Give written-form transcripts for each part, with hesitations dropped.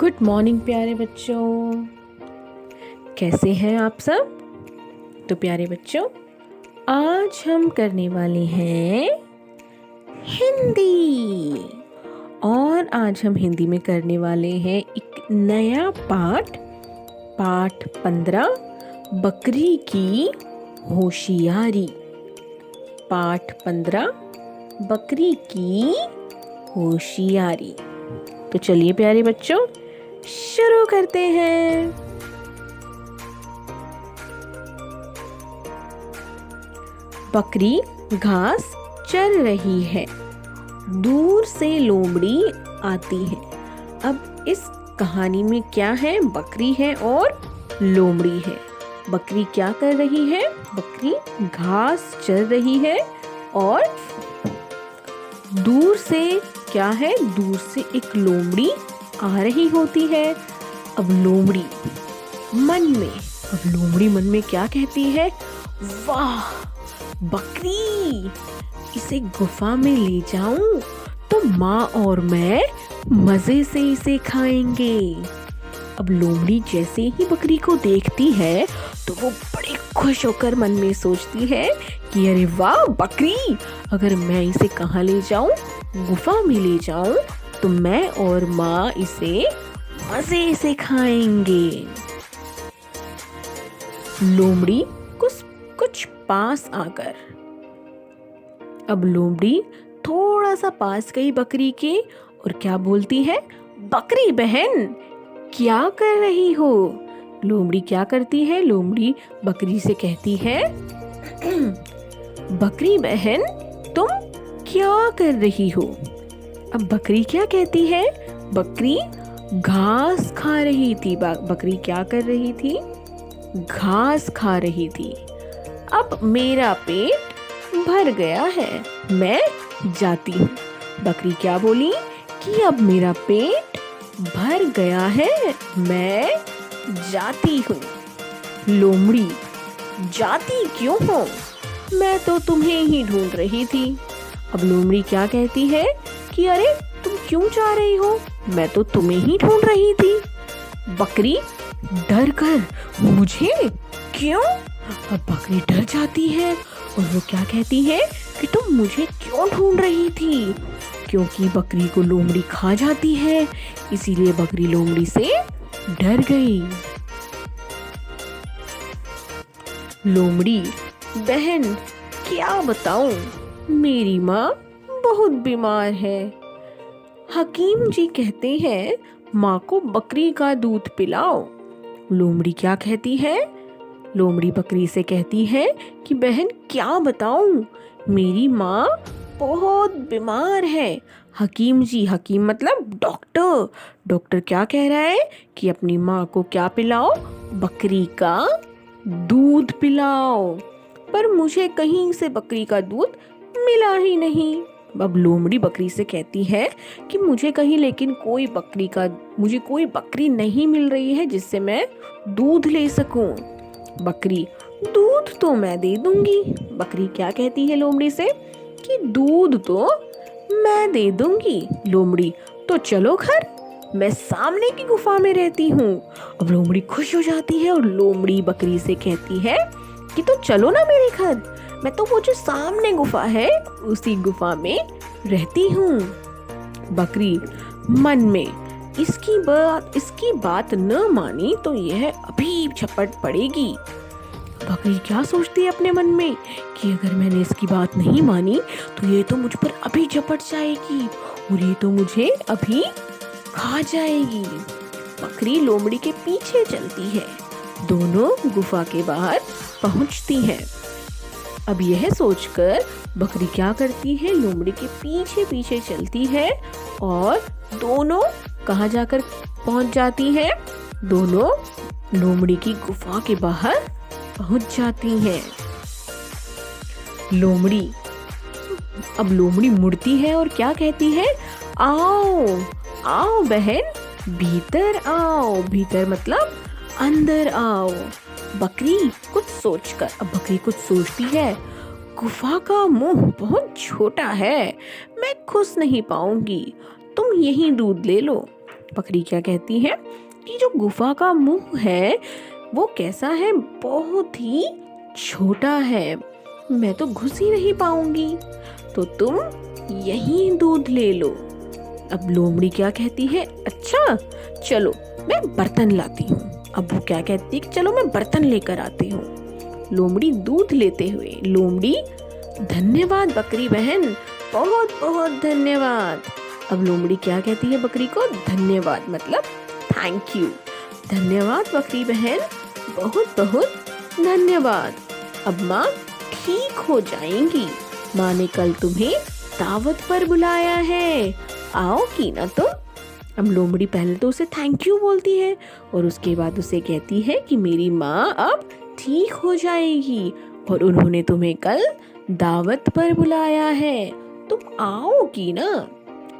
Good morning प्यारे बच्चों, कैसे हैं आप सब। तो प्यारे बच्चों, आज हम करने वाले हैं हिंदी। और आज हम हिंदी में करने वाले हैं एक नया पाठ 15 बकरी की होशियारी। पाठ 15 बकरी की होशियारी। तो चलिए प्यारे बच्चों, शुरू करते हैं। बकरी घास चर रही है, दूर से लोमड़ी आती है। अब इस कहानी में क्या है? बकरी है और लोमड़ी है। बकरी क्या कर रही है? बकरी घास चर रही है और दूर से क्या है? दूर से एक लोमड़ी आ रही होती है। अब लोमड़ी मन में क्या कहती है? वाह बकरी, इसे गुफा में ले जाऊं तो माँ और मैं मजे से इसे खाएंगे। अब लोमड़ी जैसे ही बकरी को देखती है तो वो बड़ी खुश होकर मन में सोचती है कि अरे वाह बकरी, अगर मैं इसे कहाँ ले जाऊं? गुफा में ले जाऊं तो मैं और माँ इसे मजे से खाएंगे। लोमड़ी कुछ पास आकर, अब लोमड़ी थोड़ा सा पास गई बकरी के और क्या बोलती है? बकरी बहन, क्या कर रही हो? लोमड़ी क्या करती है? लोमड़ी बकरी से कहती है बकरी बहन, तुम क्या कर रही हो? अब बकरी क्या कहती है? बकरी घास खा रही थी। बकरी क्या कर रही थी? घास खा रही थी। अब मेरा पेट भर गया है, मैं जाती हूँ। बकरी क्या बोली कि अब मेरा पेट भर गया है, मैं जाती हूँ। लोमड़ी, जाती क्यों हो? मैं तो तुम्हें ही ढूंढ रही थी। अब लोमड़ी क्या कहती है कि अरे तुम क्यों जा रही हो? मैं तो तुम्हें ही ढूंढ रही थी। बकरी डर कर, मुझे क्यों? अब बकरी डर जाती है और वो क्या कहती है कि तुम मुझे क्यों ढूंढ रही थी? क्योंकि बकरी को लोमड़ी खा जाती है, इसीलिए बकरी लोमड़ी से डर गई। लोमड़ी, बहन क्या बताऊं, मेरी माँ बहुत बीमार है। हकीम जी कहते हैं माँ को बकरी का दूध पिलाओ। लोमड़ी क्या कहती है? लोमड़ी बकरी से कहती है कि बहन क्या बताऊं, मेरी माँ बहुत बीमार है। हकीम जी, हकीम मतलब डॉक्टर। डॉक्टर क्या कह रहा है कि अपनी माँ को क्या पिलाओ? बकरी का दूध पिलाओ। पर मुझे कहीं से बकरी का दूध मिला ही नहीं। अब लोमड़ी बकरी से कहती है कि मुझे कोई बकरी नहीं मिल रही है जिससे मैं दूध ले सकूं। बकरी, दूध तो मैं दे दूंगी। बकरी क्या कहती है लोमड़ी से कि दूध तो मैं दे दूंगी। लोमड़ी, तो चलो घर, मैं सामने की गुफा में रहती हूँ। अब लोमड़ी खुश हो जाती है और लोमड़ी बकरी से कहती है कि तो चलो ना मेरे घर, मैं तो वो जो सामने गुफा है उसी गुफा में रहती हूँ। बकरी मन में इसकी बात न मानी तो यह अभी झपट पड़ेगी। बकरी क्या सोचती है अपने मन में कि अगर मैंने इसकी बात नहीं मानी तो ये तो मुझ पर अभी झपट जाएगी और ये तो मुझे अभी खा जाएगी। बकरी लोमड़ी के पीछे चलती है, दोनों गुफा के बाहर पहुंचती हैं। अब यह सोचकर बकरी क्या करती है? लोमड़ी के पीछे पीछे चलती है और दोनों कहाँ जाकर पहुंच जाती हैं? दोनों लोमड़ी की गुफा के बाहर पहुंच जाती हैं। अब लोमड़ी मुड़ती है और क्या कहती है? आओ आओ बहन, भीतर आओ। भीतर मतलब अंदर आओ। बकरी कुछ सोचती है, गुफा का मुंह बहुत छोटा है, मैं घुस नहीं पाऊंगी, तुम यही दूध ले लो। बकरी क्या कहती है कि जो गुफा का मुंह है वो कैसा है, बहुत ही छोटा है, मैं तो घुस ही नहीं पाऊंगी, तो तुम यहीं दूध ले लो। अब लोमड़ी क्या कहती है, अच्छा चलो मैं बर्तन लाती हूँ। अब वो क्या कहती है कि चलो मैं बर्तन लेकर आती हूँ। लोमड़ी दूध लेते हुए, लोमड़ी धन्यवाद बकरी बहन, बहुत बहुत धन्यवाद। अब लोमड़ी क्या कहती है बकरी को, धन्यवाद मतलब थैंक यू, धन्यवाद बकरी बहन, बहुत बहुत धन्यवाद। अब माँ ठीक हो जाएंगी, माँ ने कल तुम्हें दावत पर बुलाया है, आओगी ना तुम। अब लोमड़ी पहले तो उसे थैंक यू बोलती है और उसके बाद उसे कहती है कि मेरी माँ अब ठीक हो जाएगी और उन्होंने तुम्हें कल दावत पर बुलाया है, तुम आओगी ना।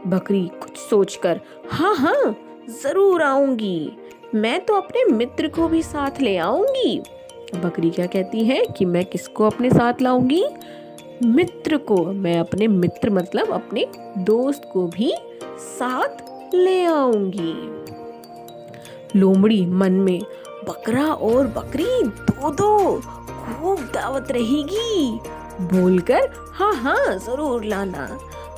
बकरी कुछ सोचकर, हाँ हाँ जरूर आऊंगी, मैं तो अपने मित्र को भी साथ ले आऊंगी। बकरी क्या कहती है कि मैं किसको अपने साथ लाऊंगी, मित्र को, मैं अपने मित्र मतलब अपने दोस्त को भी साथ ले आऊंगी। लोमड़ी मन में, बकरा और बकरी दो दो, खूब दावत रहेगी बोलकर, हाँ हाँ जरूर लाना।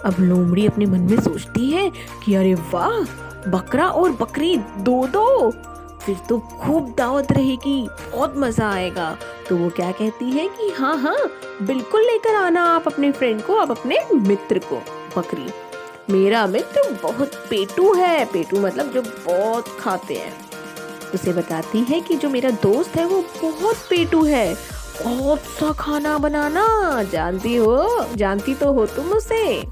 अब लोमड़ी अपने मन में सोचती है कि अरे वाह, बकरा और बकरी दो दो, फिर तो खूब दावत रहेगी, बहुत मजा आएगा। तो वो क्या कहती है कि हाँ हाँ बिल्कुल लेकर आना आप अपने फ्रेंड को, आप अपने मित्र को। बकरी, मेरा मित्र बहुत पेटू है, पेटू मतलब जो बहुत खाते हैं। उसे बताती है कि जो मेरा दोस्त है वो बहुत पेटू है, बहुत सा खाना बनाना जानती तो हो तुम उसे।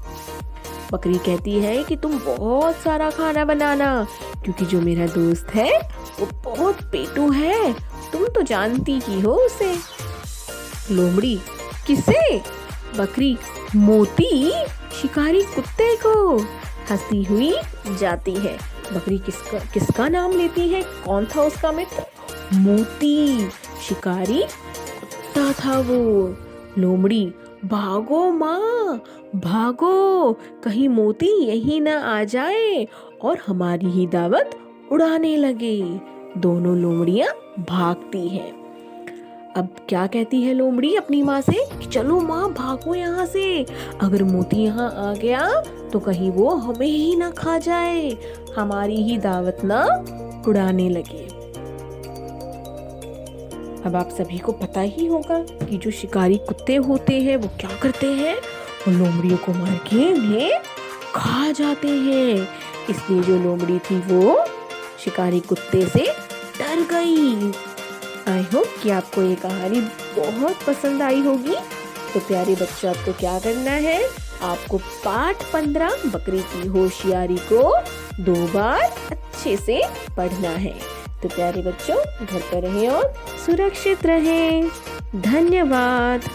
बकरी कहती है कि तुम बहुत सारा खाना बनाना, क्योंकि जो मेरा दोस्त है वो बहुत पेटू है, तुम तो जानती ही हो उसे। लोमड़ी, किसे? बकरी, मोती शिकारी कुत्ते को। हंसती हुई जाती है। बकरी किसका नाम लेती है, कौन था उसका मित्र, मोती शिकारी कुत्ता था वो। लोमड़ी, भागो माँ भागो, कहीं मोती यहीं ना आ जाए और हमारी ही दावत उड़ाने लगे। दोनों लोमड़ियां भागती हैं। अब क्या कहती है लोमड़ी अपनी माँ से कि चलो माँ भागो यहाँ से, अगर मोती यहाँ आ गया तो कहीं वो हमें ही ना खा जाए, हमारी ही दावत ना उड़ाने लगे। अब आप सभी को पता ही होगा कि जो शिकारी कुत्ते होते हैं वो क्या करते हैं, वो लोमड़ियों को मार के उन्हें खा जाते हैं। इसलिए जो लोमड़ी थी वो शिकारी कुत्ते से डर गई। आई होप कि आपको ये कहानी बहुत पसंद आई होगी। तो प्यारे बच्चों, आपको क्या करना है, आपको पाठ 15 बकरी की होशियारी को 2 बार अच्छे से पढ़ना है। तो प्यारे बच्चों, घर पर रहें और सुरक्षित रहें। धन्यवाद।